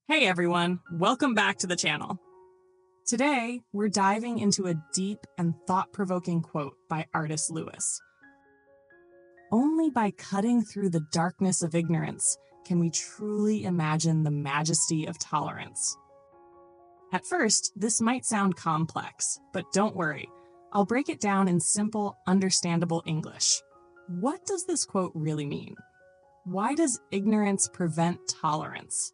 Hey everyone, welcome back to the channel. Today, we're diving into a deep and thought-provoking quote by Artis. Only by cutting through the darkness of ignorance can we truly imagine the majesty of tolerance. At first, this might sound complex, but don't worry. I'll break it down in simple, understandable English. What does this quote really mean? Why does ignorance prevent tolerance?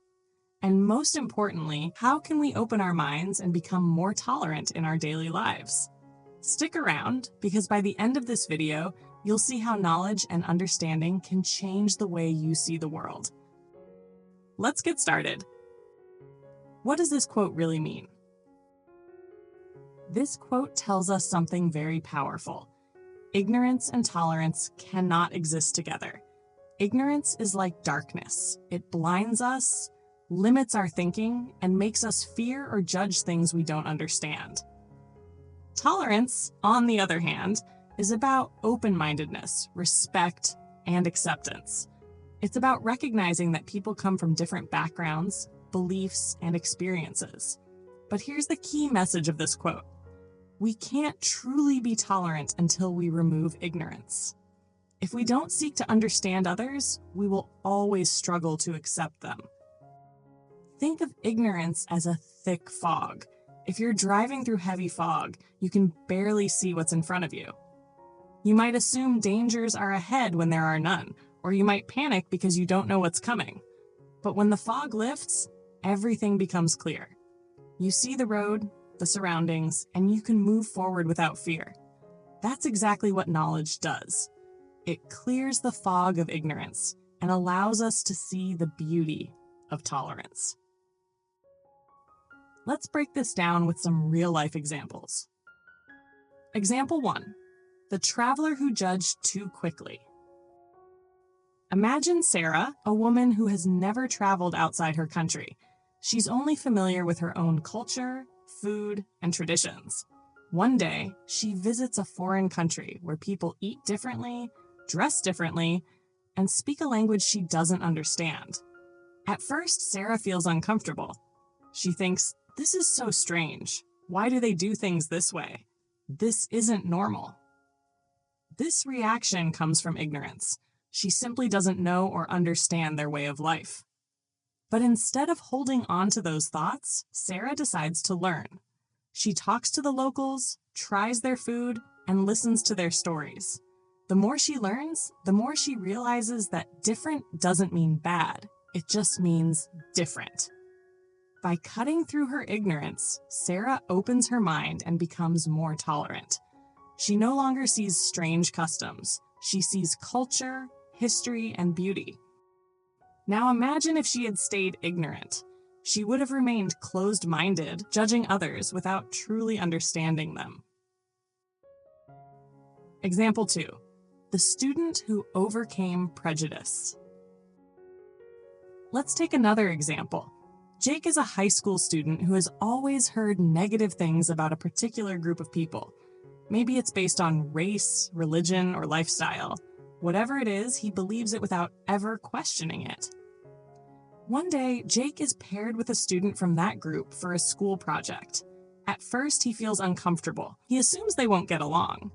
And most importantly, how can we open our minds and become more tolerant in our daily lives? Stick around, because by the end of this video, you'll see how knowledge and understanding can change the way you see the world. Let's get started. What does this quote really mean? This quote tells us something very powerful. Ignorance and tolerance cannot exist together. Ignorance is like darkness. It blinds us, limits our thinking, and makes us fear or judge things we don't understand. Tolerance, on the other hand, is about open-mindedness, respect, and acceptance. It's about recognizing that people come from different backgrounds, beliefs, and experiences. But here's the key message of this quote. We can't truly be tolerant until we remove ignorance. If we don't seek to understand others, we will always struggle to accept them. Think of ignorance as a thick fog. If you're driving through heavy fog, you can barely see what's in front of you. You might assume dangers are ahead when there are none, or you might panic because you don't know what's coming. But when the fog lifts, everything becomes clear. You see the road, the surroundings, and you can move forward without fear. That's exactly what knowledge does. It clears the fog of ignorance and allows us to see the beauty of tolerance. Let's break this down with some real-life examples. Example 1. The traveler who judged too quickly. Imagine Sarah, a woman who has never traveled outside her country. She's only familiar with her own culture, food, and traditions. One day, she visits a foreign country where people eat differently, dress differently, and speak a language she doesn't understand. At first, Sarah feels uncomfortable. She thinks, "This is so strange. Why do they do things this way? This isn't normal." This reaction comes from ignorance. She simply doesn't know or understand their way of life. But instead of holding on to those thoughts, Sarah decides to learn. She talks to the locals, tries their food, and listens to their stories. The more she learns, the more she realizes that different doesn't mean bad. It just means different. By cutting through her ignorance, Sarah opens her mind and becomes more tolerant. She no longer sees strange customs. She sees culture, history, and beauty. Now imagine if she had stayed ignorant. She would have remained closed-minded, judging others without truly understanding them. Example 2. The student who overcame prejudice. Let's take another example. Jake is a high school student who has always heard negative things about a particular group of people. Maybe it's based on race, religion, or lifestyle. Whatever it is, he believes it without ever questioning it. One day, Jake is paired with a student from that group for a school project. At first, he feels uncomfortable. He assumes they won't get along.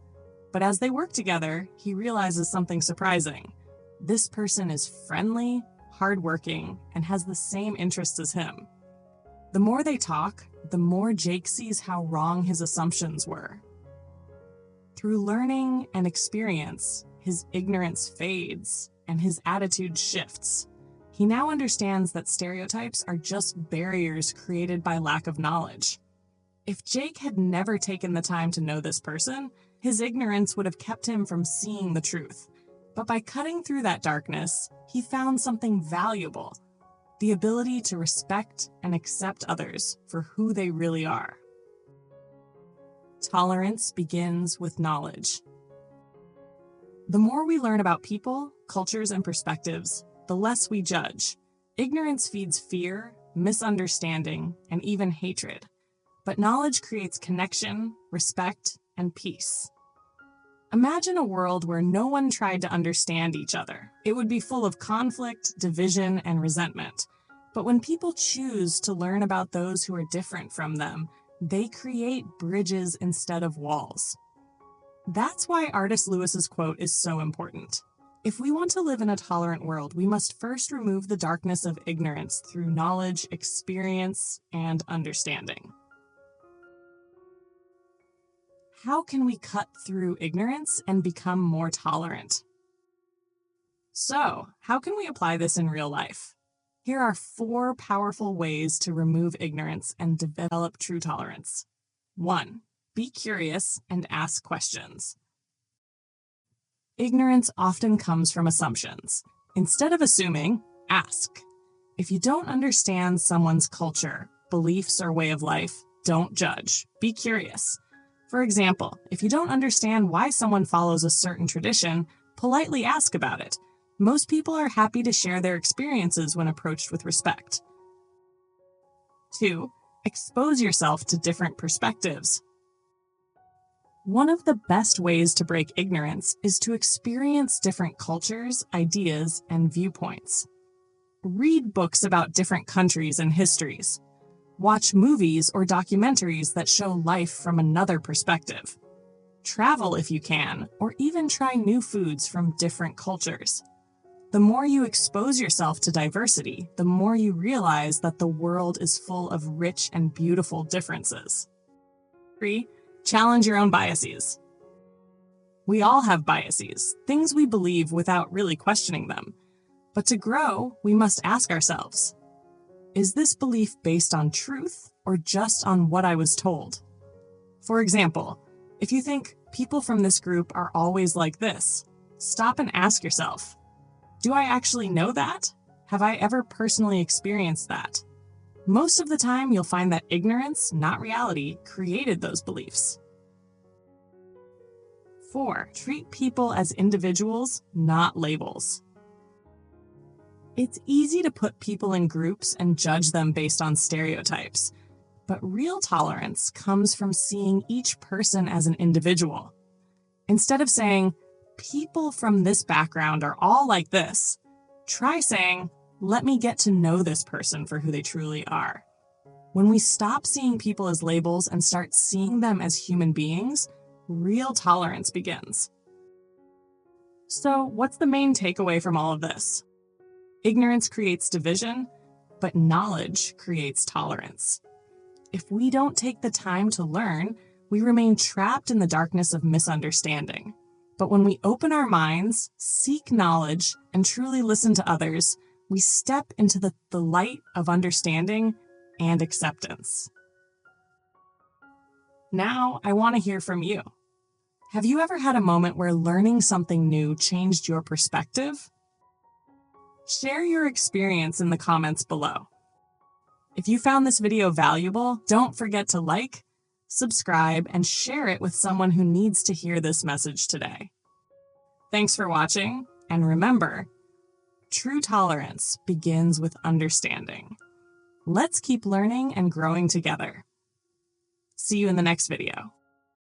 But as they work together, he realizes something surprising. This person is friendly, hardworking, and has the same interests as him. The more they talk, the more Jake sees how wrong his assumptions were. Through learning and experience, his ignorance fades and his attitude shifts. He now understands that stereotypes are just barriers created by lack of knowledge. If Jake had never taken the time to know this person, his ignorance would have kept him from seeing the truth. But by cutting through that darkness, he found something valuable, the ability to respect and accept others for who they really are. Tolerance begins with knowledge. The more we learn about people, cultures, and perspectives, the less we judge. Ignorance feeds fear, misunderstanding, and even hatred. But knowledge creates connection, respect, and peace. Imagine a world where no one tried to understand each other. It would be full of conflict, division, and resentment. But when people choose to learn about those who are different from them, they create bridges instead of walls. That's why Artis Lewis's quote is so important. If we want to live in a tolerant world, we must first remove the darkness of ignorance through knowledge, experience, and understanding. How can we cut through ignorance and become more tolerant? So, how can we apply this in real life? Here are 4 powerful ways to remove ignorance and develop true tolerance. 1. Be curious and ask questions. Ignorance often comes from assumptions. Instead of assuming, ask. If you don't understand someone's culture, beliefs, or way of life, don't judge. Be curious. For example, if you don't understand why someone follows a certain tradition, politely ask about it. Most people are happy to share their experiences when approached with respect. 2. Expose yourself to different perspectives. One of the best ways to break ignorance is to experience different cultures, ideas, and viewpoints. Read books about different countries and histories. Watch movies or documentaries that show life from another perspective. Travel if you can, or even try new foods from different cultures. The more you expose yourself to diversity, the more you realize that the world is full of rich and beautiful differences. 3. Challenge your own biases. We all have biases, things we believe without really questioning them. But to grow, we must ask ourselves, is this belief based on truth or just on what I was told? For example, if you think people from this group are always like this, stop and ask yourself, do I actually know that? Have I ever personally experienced that? Most of the time, you'll find that ignorance, not reality, created those beliefs. 4. Treat people as individuals, not labels. It's easy to put people in groups and judge them based on stereotypes, but real tolerance comes from seeing each person as an individual. Instead of saying, people from this background are all like this, try saying, let me get to know this person for who they truly are. When we stop seeing people as labels and start seeing them as human beings, real tolerance begins. So, what's the main takeaway from all of this? Ignorance creates division, but knowledge creates tolerance. If we don't take the time to learn, we remain trapped in the darkness of misunderstanding. But when we open our minds, seek knowledge, and truly listen to others, we step into the light of understanding and acceptance. Now, I want to hear from you. Have you ever had a moment where learning something new changed your perspective? Share your experience in the comments below. If you found this video valuable, don't forget to like, subscribe, and share it with someone who needs to hear this message today. Thanks for watching, and remember, true tolerance begins with understanding. Let's keep learning and growing together. See you in the next video.